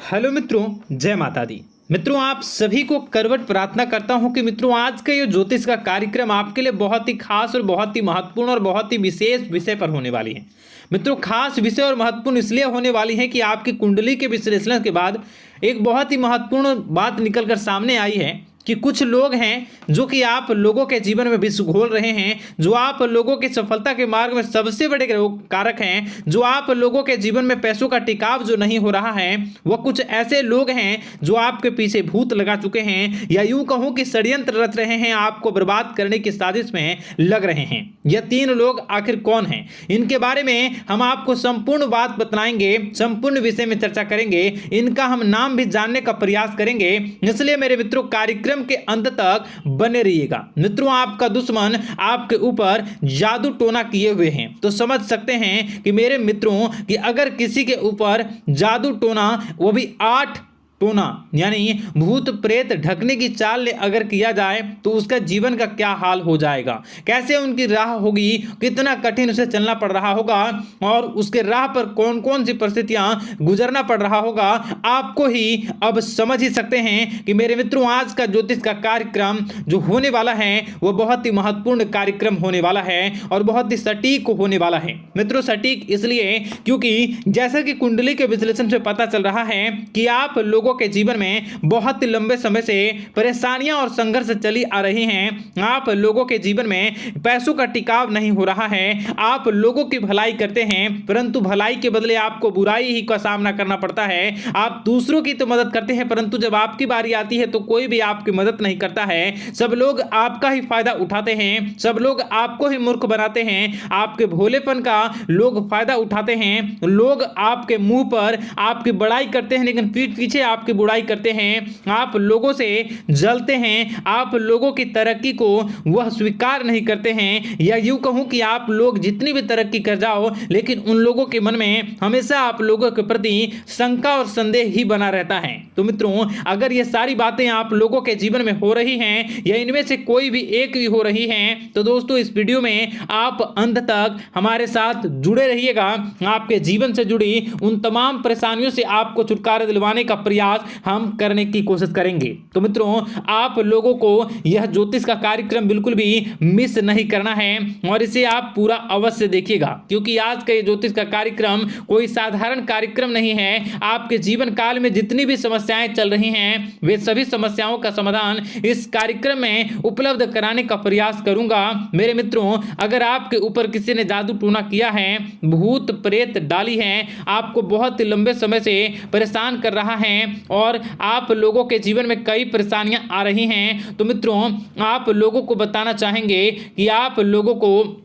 Hello मित्रों, जय माता दी। मित्रों, आप सभी को करवट प्रार्थना करता हूं कि मित्रों आज का ये ज्योतिष का कार्यक्रम आपके लिए बहुत ही खास और बहुत ही महत्वपूर्ण और बहुत ही विशेष विषय पर होने वाली है। मित्रों, खास विषय और महत्वपूर्ण इसलिए होने वाली है कि आपकी कुंडली के विश्लेषण के बाद एक बहुत ही महत्वपूर्ण बात निकलकर सामने आई है कि कुछ लोग हैं जो कि आप लोगों के जीवन में विष घोल रहे हैं, जो आप लोगों की सफलता के मार्ग में सबसे बड़े कारक हैं, जो आप लोगों के जीवन में पैसों का टिकाव जो नहीं हो रहा है, वह कुछ ऐसे लोग हैं जो आपके पीछे भूत लगा चुके हैं या यूं कहूं कि षड्यंत्र रच रहे हैं, आपको बर्बाद करने की साजिश में लग रहे हैं। यह तीन लोग आखिर कौन हैं, इनके बारे में हम आपको संपूर्ण बात बताएंगे, संपूर्ण विषय में चर्चा करेंगे, इनका हम नाम भी जानने का प्रयास करेंगे। इसलिए मेरे मित्रों, कार्यक्रम के अंत तक बने रहिएगा। मित्रों, आपका दुश्मन आपके ऊपर जादू टोना किए हुए हैं, तो समझ सकते हैं कि मेरे मित्रों कि अगर किसी के ऊपर जादू टोना, वो भी 8 टोना यानी भूत प्रेत ढकने की चाल ले अगर किया जाए तो उसका जीवन का क्या हाल हो जाएगा, कैसे उनकी राह होगी, कितना कठिन उसे चलना पड़ रहा होगा और उसके राह पर कौन कौन सी परिस्थितियां गुजरना पड़ रहा होगा, आपको ही अब समझ ही सकते हैं कि मेरे मित्रों आज का ज्योतिष का कार्यक्रम जो होने वाला है वह बहुत ही महत्वपूर्ण कार्यक्रम होने वाला है और बहुत ही सटीक होने वाला है। मित्रों, सटीक इसलिए क्योंकि जैसा कि कुंडली के विश्लेषण से पता चल रहा है कि आप लोगों के जीवन में बहुत ही लंबे समय से परेशानियां और संघर्ष चली आ रही हैं। आप लोगों के जीवन में पैसों का टिकाव नहीं हो रहा है। आप लोगों की भलाई करते हैं परंतु भलाई के बदले आपको बुराई ही का सामना करना पड़ता है। आप दूसरों की तो मदद करते हैं परंतु जब आपकी बारी आती है तो कोई भी आपकी मदद नहीं करता है। सब लोग आपका ही फायदा उठाते हैं, सब लोग आपको ही मूर्ख बनाते हैं, आपके भोलेपन का लोग फायदा उठाते हैं। लोग आपके मुंह पर आपकी बड़ाई करते हैं लेकिन पीठ पीछे आपकी बुराई करते हैं। आप लोगों से जलते हैं, आप लोगों की तरक्की को वह स्वीकार नहीं करते हैं, या यूं कहूं कि आप लोग जितनी भी तरक्की कर जाओ लेकिन उन लोगों के मन में हमेशा आप लोगों के प्रति शंका और संदेह ही बना रहता है। तो मित्रों, अगर ये सारी बातें आप लोगों के जीवन में हो रही हैं या इनमें से कोई भी एक भी हो रही हैं तो दोस्तों इस वीडियो में आप अंत तक हमारे साथ जुड़े रहिएगा। आपके जीवन से जुड़ी उन तमाम परेशानियों से आपको छुटकारा दिलवाने का प्रयास हम करने की कोशिश करेंगे। तो मित्रों, आप लोगों को यह ज्योतिष का कार्यक्रम बिल्कुल भी मिस नहीं करना है और इसे आप पूरा अवश्य देखिएगा क्योंकि आज का ये ज्योतिष का कार्यक्रम कोई साधारण कार्यक्रम नहीं है। आपके जीवन काल में जितनी भी समस्याएं चल रही हैं वे सभी समस्याओं का समाधान इस कार्यक्रम में उपलब्ध कराने का प्रयास करूंगा। मेरे मित्रों, अगर आपके ऊपर किसी ने जादू टोना किया है, भूत प्रेत डाली है, आपको बहुत लंबे समय से परेशान कर रहा है और आप लोगों के जीवन में कई परेशानियां आ रही हैं, तो मित्रों आप लोगों को बताना चाहेंगे कि आप लोगों को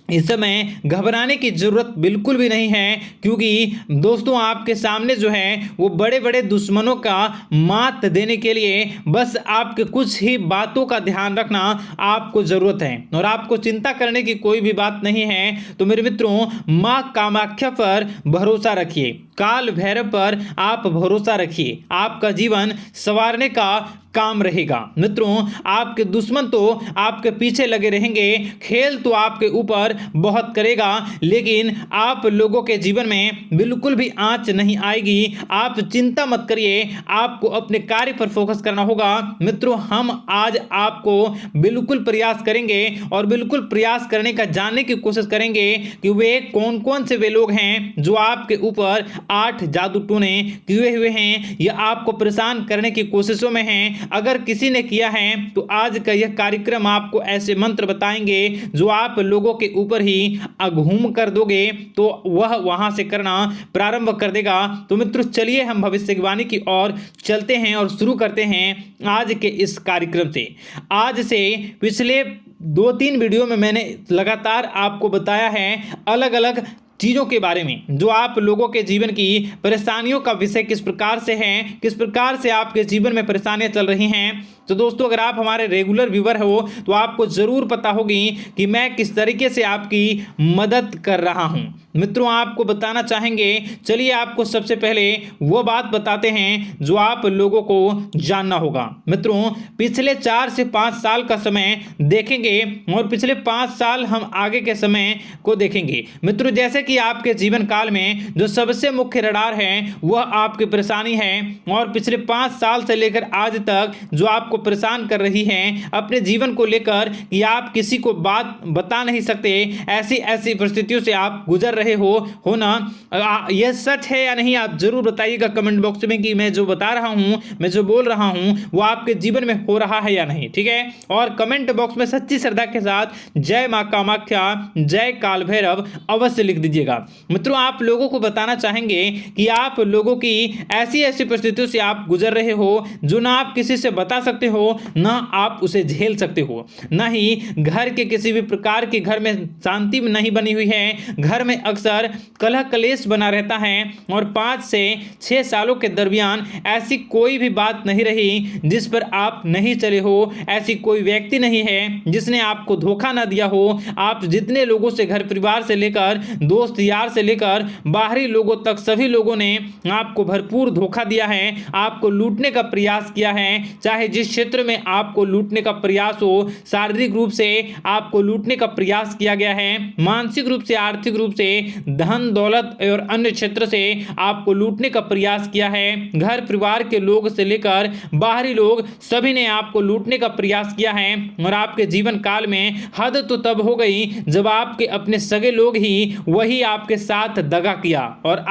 इस समय घबराने की जरूरत बिल्कुल भी नहीं है क्योंकि दोस्तों आपके सामने जो है वो बड़े बड़े दुश्मनों का मात देने के लिए बस आपके कुछ ही बातों का ध्यान रखना आपको जरूरत है और आपको चिंता करने की कोई भी बात नहीं है। तो मेरे मित्रों, मां कामाख्या पर भरोसा रखिए, काल भैरव पर आप भरोसा रखिए, आपका जीवन संवारने का काम रहेगा। मित्रों, आपके दुश्मन तो आपके पीछे लगे रहेंगे, खेल तो आपके ऊपर बहुत करेगा लेकिन आप लोगों के जीवन में बिल्कुल भी आंच नहीं आएगी। आप चिंता मत करिए, आपको अपने कार्य पर फोकस करना होगा। मित्रों, हम आज आपको बिल्कुल प्रयास करेंगे और बिल्कुल प्रयास करने का जानने की कोशिश करेंगे कि वे कौन कौन से वे लोग हैं जो आपके ऊपर 8 जादू टोने किए हुए हैं या आपको परेशान करने की कोशिशों में हैं। अगर किसी ने किया है तो आज का यह कार्यक्रम आपको ऐसे मंत्र बताएंगे जो आप लोगों के ऊपर ही अघूम कर दोगे तो वह वहां से करना प्रारंभ कर देगा। तो मित्रों, चलिए हम भविष्यवाणी की ओर चलते हैं और शुरू करते हैं आज के इस कार्यक्रम से। आज से पिछले 2-3 वीडियो में मैंने लगातार आपको बताया है अलग अलग चीज़ों के बारे में जो आप लोगों के जीवन की परेशानियों का विषय किस प्रकार से है, किस प्रकार से आपके जीवन में परेशानियां चल रही हैं तो दोस्तों अगर आप हमारे रेगुलर व्यूवर हो तो आपको जरूर पता होगी कि मैं किस तरीके से आपकी मदद कर रहा हूं। मित्रों आपको बताना चाहेंगे, चलिए आपको सबसे पहले वो बात बताते हैं जो आप लोगों को जानना होगा। मित्रों पिछले 4 से 5 साल का समय देखेंगे और पिछले 5 साल हम आगे के समय को देखेंगे। मित्रों जैसे कि आपके जीवन काल में जो सबसे मुख्य रडार है वह आपकी परेशानी है, और पिछले 5 साल से लेकर आज तक जो आपको परेशान कर रही है अपने जीवन को लेकर कि आप किसी को बात बता नहीं सकते, ऐसी ऐसी परिस्थितियों से आप गुजर रहे हो ना। यह सच है या नहीं आप जरूर बताइएगा कमेंट बॉक्स में कि मैं जो बता रहा हूं, मैं जो बोल रहा हूं वो आपके जीवन में हो रहा है या नहीं, ठीक है। और कमेंट बॉक्स में सच्ची श्रद्धा के साथ जय मां कामाख्या, जय काल भैरव अवश्य लिख दीजिएगा। मित्रों आप लोगों को बताना चाहेंगे कि आप लोगों की ऐसी ऐसी परिस्थितियों से आप गुजर रहे हो जो ना आप किसी से बता सकते हो ना आप उसे झेल सकते हो, ना ही घर के किसी भी प्रकार के घर में शांति नहीं बनी हुई है, घर में अक्सर कलह कलेश बना रहता है, और 5 से 6 सालों के दरमियान ऐसी कोई भी बात नहीं रही जिस पर आप नहीं चले हो, ऐसी कोई व्यक्ति नहीं है जिसने आपको धोखा ना दिया हो। आप जितने लोगों से घर परिवार से लेकर दोस्त यार से लेकर बाहरी लोगों तक सभी लोगों ने आपको भरपूर धोखा दिया है, आपको लूटने का प्रयास किया है। चाहे जिस क्षेत्र में आपको लूटने का प्रयास हो, शारीरिक रूप से आपको लूटने का प्रयास किया गया है, मानसिक रूप से आर्थिक रूप से धन दौलत और अन्य क्षेत्र से आपको लूटने का प्रयास किया है। घर परिवार के लोग से लेकर बाहरी लोग सभी ने आपको लूटने का प्रयास किया है, और आपके जीवन काल में हद तो तब हो गई जब आपके अपने सगे लोग ही वही आपके साथ दगा किया, और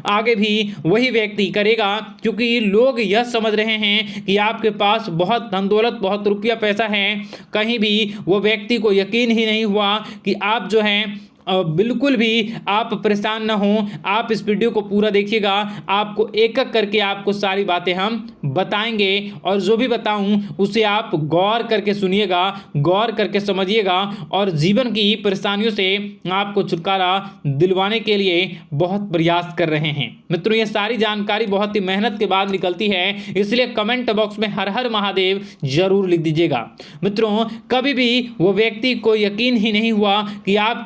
आगे भी वही व्यक्ति करेगा, क्योंकि लोग यह समझ रहे हैं कि आपके पास बहुत धन दौलत बहुत रुपया पैसा है। कहीं भी वो व्यक्ति को यकीन ही नहीं हुआ कि आप जो हैं बिल्कुल भी आप परेशान ना हो। आप इस वीडियो को पूरा देखिएगा, आपको एक एक करके आपको सारी बातें हम बताएंगे, और जो भी बताऊं उसे आप गौर करके सुनिएगा, गौर करके समझिएगा, और जीवन की परेशानियों से आपको छुटकारा दिलवाने के लिए बहुत प्रयास कर रहे हैं। मित्रों ये सारी जानकारी बहुत ही मेहनत के बाद निकलती है, इसलिए कमेंट बॉक्स में हर हर महादेव जरूर लिख दीजिएगा। मित्रों कभी भी वो व्यक्ति को यकीन ही नहीं हुआ कि आप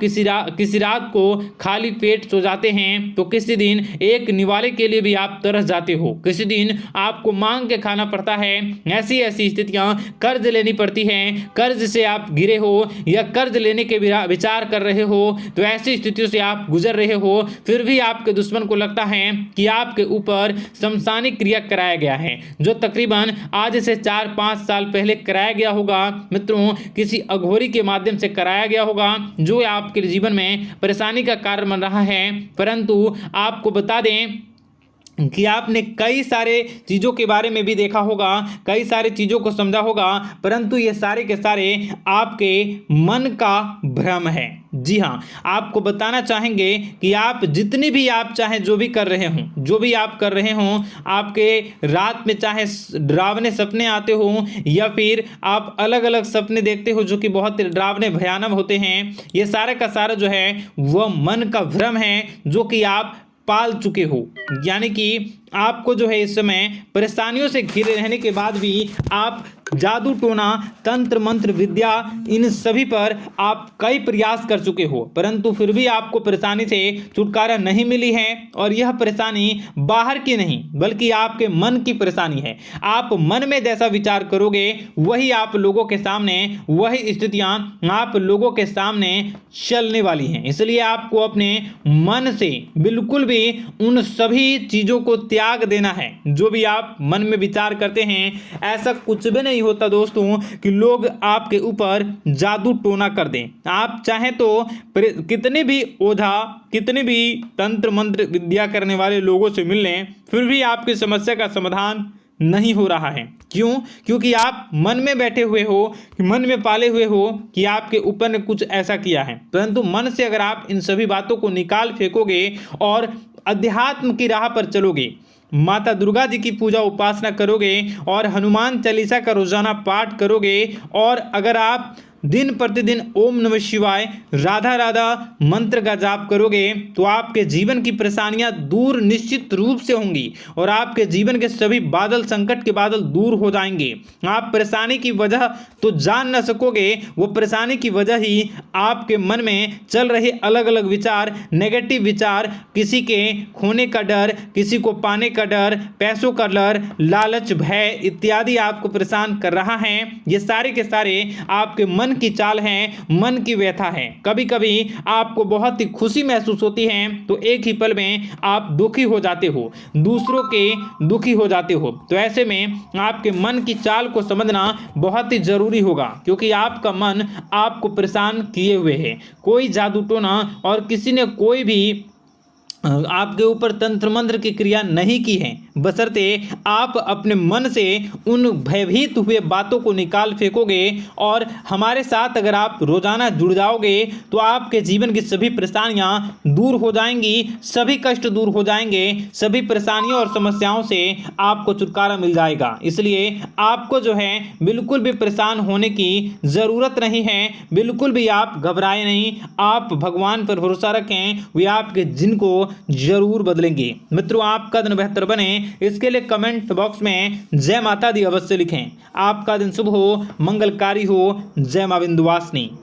किसी रात को खाली पेट सो जाते हैं, तो किसी दिन एक निवाले के लिए भी आप तरस जाते हो, किसी दिन आपको मांग के खाना पड़ता है। ऐसी ऐसी स्थितियां कर्ज लेनी पड़ती हैं, कर्ज से आप घिरे हो या कर्ज लेने के विचार कर रहे हो, तो ऐसी स्थितियों से आप गुजर रहे हो, फिर भी आपके दुश्मन को लगता है कि आपके ऊपर शमशानी क्रिया कराया गया है, जो तकरीबन आज से 4-5 साल पहले कराया गया होगा। मित्रों किसी अघोरी के माध्यम से कराया गया होगा, जो आपके जीवन में परेशानी का कारण बन रहा है। परंतु आपको बता दें कि आपने कई सारे चीज़ों के बारे में भी देखा होगा, कई सारी चीज़ों को समझा होगा, परंतु ये सारे के सारे आपके मन का भ्रम है। जी हाँ आपको बताना चाहेंगे कि आप जितनी भी आप चाहे जो भी कर रहे हों, जो भी आप कर रहे हों, आपके रात में चाहे डरावने सपने आते हों या फिर आप अलग अलग सपने देखते हो जो कि बहुत डरावने भयानक होते हैं, ये सारा का सारा जो है वह मन का भ्रम है जो कि आप पाल चुके हो। यानी कि आपको जो है इस समय परेशानियों से घिरे रहने के बाद भी आप जादू टोना तंत्र मंत्र विद्या इन सभी पर आप कई प्रयास कर चुके हो, परंतु फिर भी आपको परेशानी से छुटकारा नहीं मिली है। और यह परेशानी बाहर की नहीं बल्कि आपके मन की परेशानी है। आप मन में जैसा विचार करोगे वही आप लोगों के सामने, वही स्थितियां आप लोगों के सामने चलने वाली हैं। इसलिए आपको अपने मन से बिल्कुल भी उन सभी चीज़ों को त्याग देना है जो भी आप मन में विचार करते हैं। ऐसा कुछ भी नहीं होता दोस्तों कि लोग आपके ऊपर जादू टोना कर दें। आप चाहें तो कितने भी ओझा, कितने भी तंत्र मंत्र विद्या करने वाले लोगों से मिल लें, फिर भी आपकी समस्या का समाधान नहीं हो रहा है। क्यों? क्योंकि आप मन में बैठे हुए हो, मन में पाले हुए हो कि आपके ऊपर ने कुछ ऐसा किया है। परंतु मन से अगर आप इन सभी बातों को निकाल फेंकोगे और अध्यात्म की राह पर चलोगे, माता दुर्गा जी की पूजा उपासना करोगे और हनुमान चालीसा का रोजाना पाठ करोगे, और अगर आप दिन प्रतिदिन ओम नमः शिवाय, राधा राधा मंत्र का जाप करोगे तो आपके जीवन की परेशानियां दूर निश्चित रूप से होंगी और आपके जीवन के सभी बादल, संकट के बादल दूर हो जाएंगे। आप परेशानी की वजह तो जान न सकोगे, वो परेशानी की वजह ही आपके मन में चल रहे अलग अलग विचार, नेगेटिव विचार, किसी के खोने का डर, किसी को पाने का डर, पैसों का डर, लालच, भय इत्यादि आपको परेशान कर रहा है। ये सारे के सारे आपके मन की चाल हैं, मन की व्यथा है। कभी कभी आपको बहुत ही खुशी महसूस होती है तो एक ही पल में आप दुखी हो जाते हो, दूसरों के दुखी हो जाते हो। तो ऐसे में आपके मन की चाल को समझना बहुत ही जरूरी होगा, क्योंकि आपका मन आपको परेशान किए हुए है। कोई जादू टोना और किसी ने कोई भी आपके ऊपर तंत्र मंत्र की क्रिया नहीं की है, बशर्ते आप अपने मन से उन भयभीत हुए बातों को निकाल फेंकोगे और हमारे साथ अगर आप रोजाना जुड़ जाओगे तो आपके जीवन की सभी परेशानियां दूर हो जाएंगी, सभी कष्ट दूर हो जाएंगे, सभी परेशानियों और समस्याओं से आपको छुटकारा मिल जाएगा। इसलिए आपको जो है बिल्कुल भी परेशान होने की ज़रूरत नहीं है, बिल्कुल भी आप घबराए नहीं। आप भगवान पर भरोसा रखें, वे आपके दिन को जरूर बदलेंगे। मित्रों, आपका दिन बेहतर बने इसके लिए कमेंट बॉक्स में जय माता दी अवश्य लिखें। आपका दिन शुभ हो, मंगलकारी हो। जय मां विंध्यवासिनी।